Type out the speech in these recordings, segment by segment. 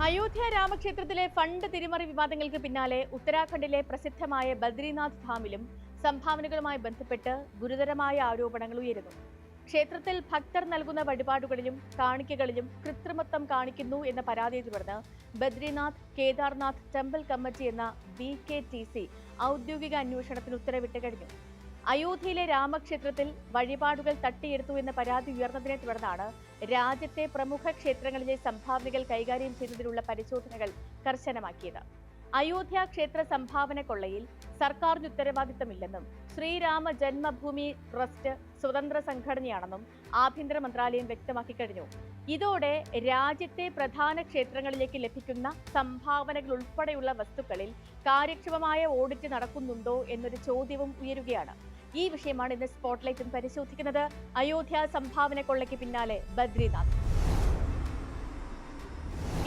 Ayodhya രാമക്ഷേത്രത്തിലെ fund തിരിമറി വിവാദങ്ങൾക്ക് പിന്നാലെ ഉത്തരാഖണ്ഡിലെ പ്രസിദ്ധമായ ബദ്രിനാഥ് ധാമിലും സംഭാവനകളുമായി ബന്ധപ്പെട്ട് ഗുരുതരമായ ആരോപണങ്ങൾ ഉയരുന്നു. ക്ഷേത്രത്തിൽ ഭക്തർ നൽകുന്ന വഴിപാടുകളിലും കാണിക്കകളിലും കൃത്രിമത്വം കാണിക്കുന്നു എന്ന പരാതിയെ തുടർന്ന് ബദ്രിനാഥ് കേദാർനാഥ് ടെമ്പിൾ കമ്മിറ്റി എന്ന BKTC ഔദ്യോഗിക അന്വേഷണത്തിന് ഉത്തരവിട്ട് കഴിഞ്ഞു. അയോധ്യയിലെ രാമക്ഷേത്രത്തിൽ വഴിപാടുകൾ തട്ടിയെടുത്തു എന്ന പരാതി ഉയർന്നതിനെ തുടർന്നാണ് രാജ്യത്തെ പ്രമുഖ ക്ഷേത്രങ്ങളിലെ സംഭാവനകൾ കൈകാര്യം ചെയ്യുന്നതിനുള്ള പരിശോധനകൾ കർശനമാക്കിയത്. അയോധ്യ ക്ഷേത്ര സംഭാവന കൊള്ളയിൽ സർക്കാരിന് ഉത്തരവാദിത്തമില്ലെന്നും ശ്രീരാമ ജന്മഭൂമി ട്രസ്റ്റ് സ്വതന്ത്ര സംഘടനയാണെന്നും ആഭ്യന്തര മന്ത്രാലയം വ്യക്തമാക്കി കഴിഞ്ഞു. ഇതോടെ രാജ്യത്തെ പ്രധാന ക്ഷേത്രങ്ങളിലേക്ക് ലഭിക്കുന്ന സംഭാവനകൾ ഉൾപ്പെടെയുള്ള വസ്തുക്കളിൽ കാര്യക്ഷമമായ ഓഡിറ്റ് നടക്കുന്നുണ്ടോ എന്നൊരു ചോദ്യവും ഉയരുകയാണ്. ഈ വിഷയമാണ് ഇന്ന് സ്പോട്ട്ലൈറ്റും പരിശോധിക്കുന്നത്. അയോധ്യ സംഭാവന കൊള്ളയ്ക്ക് പിന്നാലെ ബദ്രിനാഥ്.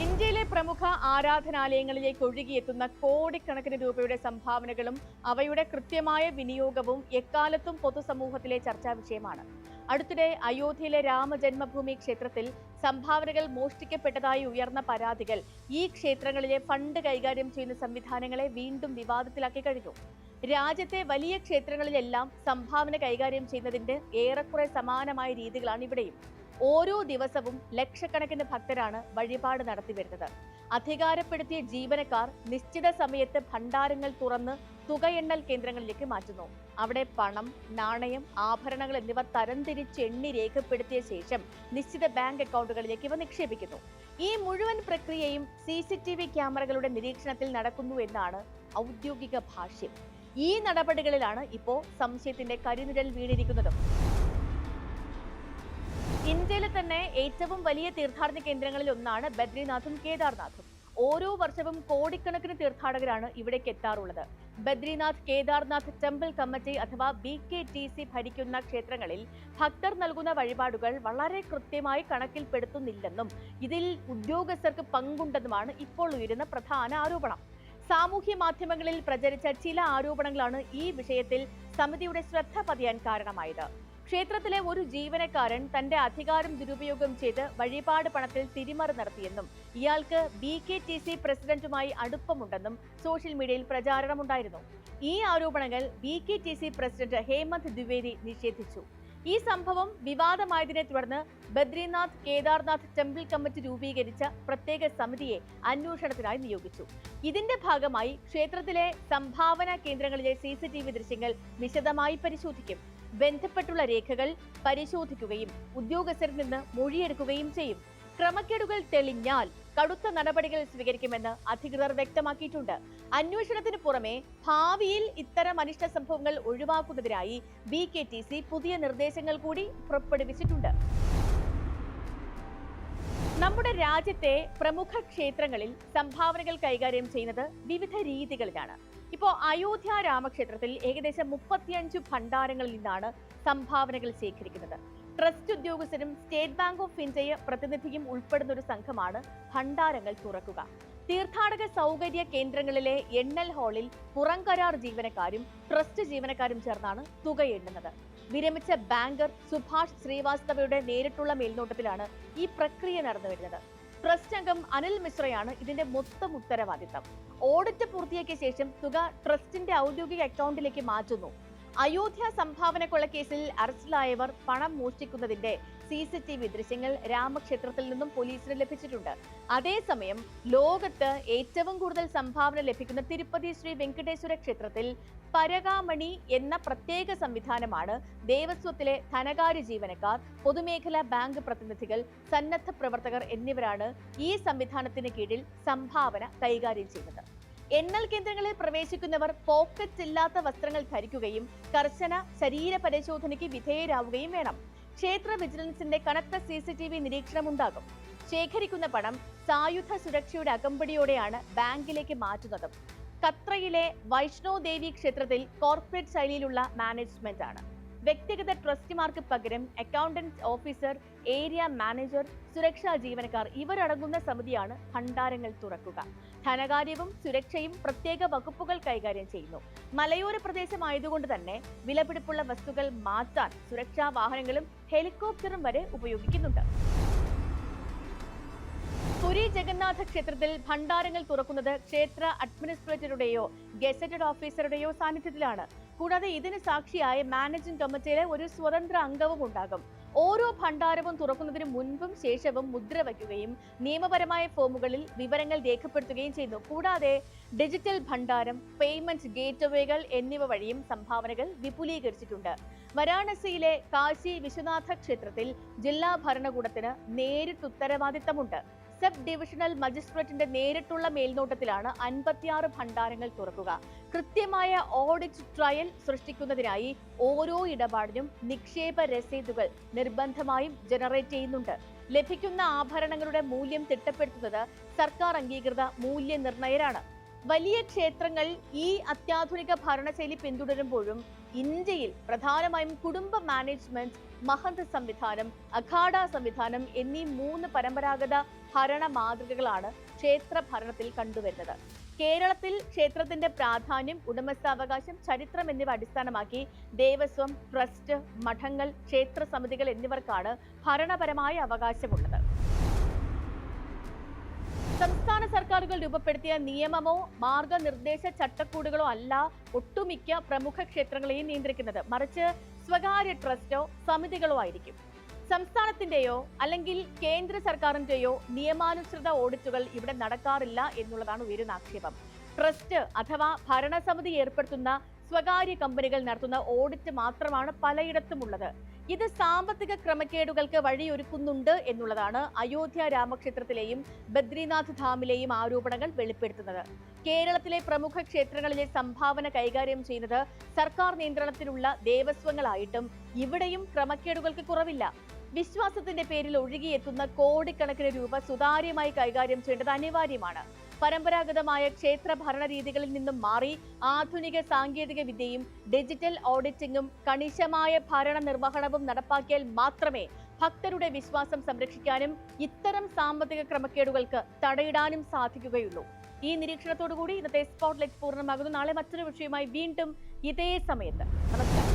ഇന്ത്യയിലെ പ്രമുഖ ആരാധനാലയങ്ങളിലേക്ക് ഒഴുകിയെത്തുന്ന കോടിക്കണക്കിന് രൂപയുടെ സംഭാവനകളും അവയുടെ കൃത്യമായ വിനിയോഗവും എക്കാലത്തും പൊതുസമൂഹത്തിലെ ചർച്ചാ വിഷയമാണ്. അടുത്തിടെ അയോധ്യയിലെ രാമജന്മഭൂമി ക്ഷേത്രത്തിൽ സംഭാവനകൾ മോഷ്ടിക്കപ്പെട്ടതായി ഉയർന്ന പരാതികൾ ഈ ക്ഷേത്രങ്ങളിലെ ഫണ്ട് കൈകാര്യം ചെയ്യുന്ന സംവിധാനങ്ങളെ വീണ്ടും വിവാദത്തിലാക്കി കഴിഞ്ഞു. രാജ്യത്തെ വലിയ ക്ഷേത്രങ്ങളിലെല്ലാം സംഭാവന കൈകാര്യം ചെയ്യുന്നതിന്റെ ഏറെക്കുറെ സമാനമായ രീതികളാണ് ഇവിടെയും. ഓരോ ദിവസവും ലക്ഷക്കണക്കിന് ഭക്തരാണ് വഴിപാട് നടത്തിവരുന്നത്. അധികാരപ്പെടുത്തിയ ജീവനക്കാർ നിശ്ചിത സമയത്ത് ഭണ്ഡാരങ്ങൾ തുറന്ന് തുകയെണ്ണൽ കേന്ദ്രങ്ങളിലേക്ക് മാറ്റുന്നു. അവിടെ പണം, നാണയം, ആഭരണങ്ങൾ എന്നിവ തരംതിരിച്ച് എണ്ണി രേഖപ്പെടുത്തിയ ശേഷം നിശ്ചിത ബാങ്ക് അക്കൗണ്ടുകളിലേക്ക് ഇവ നിക്ഷേപിക്കുന്നു. ഈ മുഴുവൻ പ്രക്രിയയും CCTV ക്യാമറകളുടെ നിരീക്ഷണത്തിൽ നടക്കുന്നു എന്നാണ് ഔദ്യോഗിക ഭാഷ്യം. ഈ നടപടികളിലാണ് ഇപ്പോൾ സംശയത്തിന്റെ കരിനിഴൽ വീണിരിക്കുന്നതും. ഇന്ത്യയിലെ തന്നെ ഏറ്റവും വലിയ തീർത്ഥാടന കേന്ദ്രങ്ങളിൽ ഒന്നാണ് ബദ്രിനാഥും കേദാർനാഥും. ഓരോ വർഷവും കോടിക്കണക്കിന് തീർത്ഥാടകരാണ് ഇവിടേക്ക് എത്താറുള്ളത്. ബദ്രിനാഥ് കേദാർനാഥ് ടെമ്പിൾ കമ്മിറ്റി അഥവാ BKTC ഭരിക്കുന്ന ക്ഷേത്രങ്ങളിൽ ഭക്തർ നൽകുന്ന വഴിപാടുകൾ വളരെ കൃത്യമായി കണക്കിൽപ്പെടുത്തുന്നില്ലെന്നും ഇതിൽ ഉദ്യോഗസ്ഥർക്ക് പങ്കുണ്ടെന്നുമാണ് ഇപ്പോൾ ഉയരുന്ന പ്രധാന ആരോപണം. സാമൂഹ്യ മാധ്യമങ്ങളിൽ പ്രചരിച്ച ചില ആരോപണങ്ങളാണ് ഈ വിഷയത്തിൽ സമിതിയുടെ ശ്രദ്ധ പതിയാൻ കാരണമായത്. ക്ഷേത്രത്തിലെ ഒരു ജീവനക്കാരൻ തന്റെ അധികാരം ദുരുപയോഗം ചെയ്ത് വഴിപാട് പണത്തിൽ തിരിമറി നടത്തിയെന്നും ഇയാൾക്ക് BKTC പ്രസിഡന്റുമായി അടുപ്പമുണ്ടെന്നും സോഷ്യൽ മീഡിയയിൽ പ്രചാരണമുണ്ടായിരുന്നു. ഈ ആരോപണങ്ങൾ BKTC പ്രസിഡന്റ് ഹേമന്ത് ദ്വിവേദി നിഷേധിച്ചു. ഈ സംഭവം വിവാദമായതിനെ തുടർന്ന് ബദ്രിനാഥ് കേദാർനാഥ് ടെമ്പിൾ കമ്മിറ്റി രൂപീകരിച്ച പ്രത്യേക സമിതിയെ അന്വേഷണത്തിനായി നിയോഗിച്ചു. ഇതിന്റെ ഭാഗമായി ക്ഷേത്രത്തിലെ സംഭാവന കേന്ദ്രങ്ങളിലെ CCTV ദൃശ്യങ്ങൾ വിശദമായി പരിശോധിക്കും. ബന്ധപ്പെട്ടുള്ള രേഖകൾ പരിശോധിക്കുകയും ഉദ്യോഗസ്ഥരിൽ നിന്ന് മൊഴിയെടുക്കുകയും ചെയ്യും. ക്രമക്കേടുകൾ തെളിഞ്ഞാൽ കടുത്ത നടപടികൾ സ്വീകരിക്കുമെന്ന് അധികൃതർ വ്യക്തമാക്കിയിട്ടുണ്ട്. അന്വേഷണത്തിന് പുറമെ ഭാവിയിൽ ഇത്തരം അനിഷ്ട സംഭവങ്ങൾ ഒഴിവാക്കുന്നതിനായി BKTC പുതിയ നിർദ്ദേശങ്ങൾ കൂടി പുറപ്പെടുവിച്ചിട്ടുണ്ട്. നമ്മുടെ രാജ്യത്തെ പ്രമുഖ ക്ഷേത്രങ്ങളിൽ സംഭാവനകൾ കൈകാര്യം ചെയ്യുന്നത് വിവിധ രീതികളിലാണ്. ഇപ്പോൾ അയോധ്യ രാമക്ഷേത്രത്തിൽ ഏകദേശം 35 ഭണ്ഡാരങ്ങളിൽ നിന്നാണ് സംഭാവനകൾ ശേഖരിക്കുന്നത്. ട്രസ്റ്റ് ഉദ്യോഗസ്ഥരും സ്റ്റേറ്റ് ബാങ്ക് ഓഫ് ഇന്ത്യ പ്രതിനിധിയും ഉൾപ്പെടുന്ന ഒരു സംഘമാണ് ഭണ്ഡാരങ്ങൾ തുറക്കുക. തീർത്ഥാടക സൗകര്യ കേന്ദ്രങ്ങളിലെ എണ്ണൽ ഹാളിൽ പുറംകരാർ ജീവനക്കാരും ട്രസ്റ്റ് ജീവനക്കാരും ചേർന്നാണ് തുക എണ്ണുന്നത്. വിരമിച്ച ബാങ്കർ സുഭാഷ് ശ്രീവാസ്തവയുടെ നേരിട്ടുള്ള മേൽനോട്ടത്തിലാണ് ഈ പ്രക്രിയ നടന്നുവരുന്നത്. ട്രസ്റ്റ് അംഗം അനിൽ മിശ്രയാണ് ഇതിന്റെ മൊത്തം ഉത്തരവാദിത്തം. ഓഡിറ്റ് പൂർത്തിയാക്കിയ ശേഷം തുക ട്രസ്റ്റിന്റെ ഔദ്യോഗിക അക്കൗണ്ടിലേക്ക് മാറ്റുന്നു. അയോധ്യ സംഭാവന കൊള്ളക്കേസിൽ അറസ്റ്റിലായവർ പണം മോഷ്ടിക്കുന്നതിന്റെ CCTV ദൃശ്യങ്ങൾ രാമക്ഷേത്രത്തിൽ നിന്നും പോലീസിന് ലഭിച്ചിട്ടുണ്ട്. അതേസമയം ലോകത്ത് ഏറ്റവും കൂടുതൽ സംഭാവന ലഭിക്കുന്ന തിരുപ്പതി ശ്രീ വെങ്കടേശ്വര ക്ഷേത്രത്തിൽ പരകാമണി എന്ന പ്രത്യേക സംവിധാനമാണ് ദേവസ്വത്തിലെ ധനകാര്യ ജീവനക്കാർ, പൊതുമേഖലാ ബാങ്ക് പ്രതിനിധികൾ, സന്നദ്ധ പ്രവർത്തകർ എന്നിവരാണ് ഈ സംവിധാനത്തിന് കീഴിൽ സംഭാവന കൈകാര്യം ചെയ്യുന്നത്. എണ്ണൽ കേന്ദ്രങ്ങളിൽ പ്രവേശിക്കുന്നവർ പോക്കറ്റ് ഇല്ലാത്ത വസ്ത്രങ്ങൾ ധരിക്കുകയും കർശന ശരീര പരിശോധനയ്ക്ക് വിധേയരാവുകയും വേണം. ക്ഷേത്ര വിജിലൻസിന്റെ കനത്ത CCTV നിരീക്ഷണം ഉണ്ടാകും. ശേഖരിക്കുന്ന പണം സായുധ സുരക്ഷയുടെ അകമ്പടിയോടെയാണ് ബാങ്കിലേക്ക് മാറ്റുന്നത്. ഖത്രയിലെ വൈഷ്ണോ ദേവി ക്ഷേത്രത്തിൽ കോർപ്പറേറ്റ് ശൈലിയിലുള്ള മാനേജ്മെന്റ് ആണ്. വ്യക്തിഗത ട്രസ്റ്റിമാർക്ക് പകരം അക്കൗണ്ടന്റ് ഓഫീസർ, ഏരിയ മാനേജർ, സുരക്ഷാ ജീവനക്കാർ ഇവരടങ്ങുന്ന സമിതിയാണ് ഭണ്ഡാരങ്ങൾ തുറക്കുക. ധനകാര്യവും സുരക്ഷയും പ്രത്യേക വകുപ്പുകൾ കൈകാര്യം ചെയ്യുന്നു. മലയോര പ്രദേശമായതുകൊണ്ട് തന്നെ വിലപിടിപ്പുള്ള വസ്തുക്കൾ മാറ്റാൻ സുരക്ഷാ വാഹനങ്ങളും ഹെലികോപ്റ്ററും വരെ ഉപയോഗിക്കുന്നുണ്ട്. പുരി ജഗന്നാഥ ക്ഷേത്രത്തിൽ ഭണ്ഡാരങ്ങൾ തുറക്കുന്നത് ക്ഷേത്ര അഡ്മിനിസ്ട്രേറ്ററുടെയോ ഗസറ്റഡ് ഓഫീസറുടെയോ സാന്നിധ്യത്തിലാണ്. കൂടാതെ ഇതിന് സാക്ഷിയായ മാനേജിംഗ് കമ്മിറ്റിയിലെ ഒരു സ്വതന്ത്ര അംഗവും ഉണ്ടാകും. ഓരോ ഭണ്ഡാരവും തുറക്കുന്നതിന് മുൻപും ശേഷവും മുദ്ര വയ്ക്കുകയും നിയമപരമായ ഫോമുകളിൽ വിവരങ്ങൾ രേഖപ്പെടുത്തുകയും ചെയ്യുന്നു. കൂടാതെ ഡിജിറ്റൽ ഭണ്ഡാരം, പേയ്മെന്റ് ഗേറ്റ്വേകൾ എന്നിവ വഴിയും സംഭാവനകൾ വിപുലീകരിച്ചിട്ടുണ്ട്. വാരാണസിയിലെ കാശി വിശ്വനാഥ ക്ഷേത്രത്തിൽ ജില്ലാ ഭരണകൂടത്തിന് നേരിട്ട് ഉത്തരവാദിത്തമുണ്ട്. സബ് ഡിവിഷണൽ മജിസ്ട്രേറ്റിന്റെ നേരിട്ടുള്ള മേൽനോട്ടത്തിലാണ് 56 ഭണ്ഡാരങ്ങൾ തുറക്കുക. കൃത്യമായ ഓഡിറ്റ് ട്രയൽ സൃഷ്ടിക്കുന്നതിനായി ഓരോ ഇടപാടിനും നിക്ഷേപ രസീതുകൾ നിർബന്ധമായും ജനറേറ്റ് ചെയ്യുന്നുണ്ട്. ലഭിക്കുന്ന ആഭരണങ്ങളുടെ മൂല്യം തിട്ടപ്പെടുത്തുന്നത് സർക്കാർ അംഗീകൃത മൂല്യനിർണ്ണയരാണ്. വലിയ ക്ഷേത്രങ്ങൾ ഈ അത്യാധുനിക ഭരണശൈലി പിന്തുടരുമ്പോഴും ഇന്ത്യയിൽ പ്രധാനമായും കുടുംബ മാനേജ്മെന്റ്, മഹന്ത് സംവിധാനം, അഖാഡ സംവിധാനം എന്നീ 3 പരമ്പരാഗത ഭരണ മാതൃകകളാണ് ക്ഷേത്ര ഭരണത്തിൽ കണ്ടുവരുന്നത്. കേരളത്തിൽ ക്ഷേത്രത്തിന്റെ പ്രാധാന്യം, ഉടമസ്ഥാവകാശം, ചരിത്രം എന്നിവ അടിസ്ഥാനമാക്കി ദേവസ്വം, ട്രസ്റ്റ്, മഠങ്ങൾ, ക്ഷേത്ര സമിതികൾ എന്നിവർക്കാണ് ഭരണപരമായ അവകാശമുള്ളത്. സംസ്ഥാന സർക്കാരുകൾ രൂപപ്പെടുത്തിയ നിയമമോ മാർഗനിർദ്ദേശ ചട്ടക്കൂടുകളോ അല്ല ഒട്ടുമിക്ക പ്രമുഖ ക്ഷേത്രങ്ങളെയും നിയന്ത്രിക്കുന്നത്. മറിച്ച് സ്വകാര്യ ട്രസ്റ്റോ സമിതികളോ ആയിരിക്കും. സംസ്ഥാനത്തിന്റെയോ അല്ലെങ്കിൽ കേന്ദ്ര സർക്കാരിന്റെയോ നിയമാനുസൃത ഓഡിറ്റുകൾ ഇവിടെ നടക്കാറില്ല എന്നുള്ളതാണ് ഉയരുന്ന ആക്ഷേപം. ട്രസ്റ്റ് അഥവാ ഭരണസമിതി ഏർപ്പെടുത്തുന്ന സ്വകാര്യ കമ്പനികൾ നടത്തുന്ന ഓഡിറ്റ് മാത്രമാണ് പലയിടത്തും ഉള്ളത്. ഇത് സാമ്പത്തിക ക്രമക്കേടുകൾക്ക് വഴിയൊരുക്കുന്നുണ്ട് എന്നുള്ളതാണ് അയോധ്യ രാമക്ഷേത്രത്തിലെയും ബദ്രിനാഥ് ധാമിലെയും ആരോപണങ്ങൾ വെളിപ്പെടുത്തുന്നത്. കേരളത്തിലെ പ്രമുഖ ക്ഷേത്രങ്ങളിലെ സംഭാവന കൈകാര്യം ചെയ്യുന്നത് സർക്കാർ നിയന്ത്രണത്തിലുള്ള ദേവസ്വങ്ങളായിട്ടും ഇവിടെയും ക്രമക്കേടുകൾക്ക് കുറവില്ല. വിശ്വാസത്തിന്റെ പേരിൽ ഒഴുകിയെത്തുന്ന കോടിക്കണക്കിന് രൂപ സുതാര്യമായി കൈകാര്യം ചെയ്യേണ്ടത് അനിവാര്യമാണ്. പരമ്പരാഗതമായ ക്ഷേത്ര ഭരണ രീതികളിൽ നിന്നും മാറി ആധുനിക സാങ്കേതിക വിദ്യയും ഡിജിറ്റൽ ഓഡിറ്റിംഗും കണിശമായ ഭരണ നിർവഹണവും നടപ്പാക്കിയാൽ മാത്രമേ ഭക്തരുടെ വിശ്വാസം സംരക്ഷിക്കാനും ഇത്തരം സാമ്പത്തിക ക്രമക്കേടുകൾക്ക് തടയിടാനും സാധിക്കുകയുള്ളൂ. ഈ നിരീക്ഷണത്തോടുകൂടി ഇന്നത്തെ സ്പോട്ട്ലൈറ്റ് പൂർണ്ണമാകുന്നു. നാളെ മറ്റൊരു വിഷയവുമായി വീണ്ടും ഇതേ സമയത്ത്. നമസ്കാരം.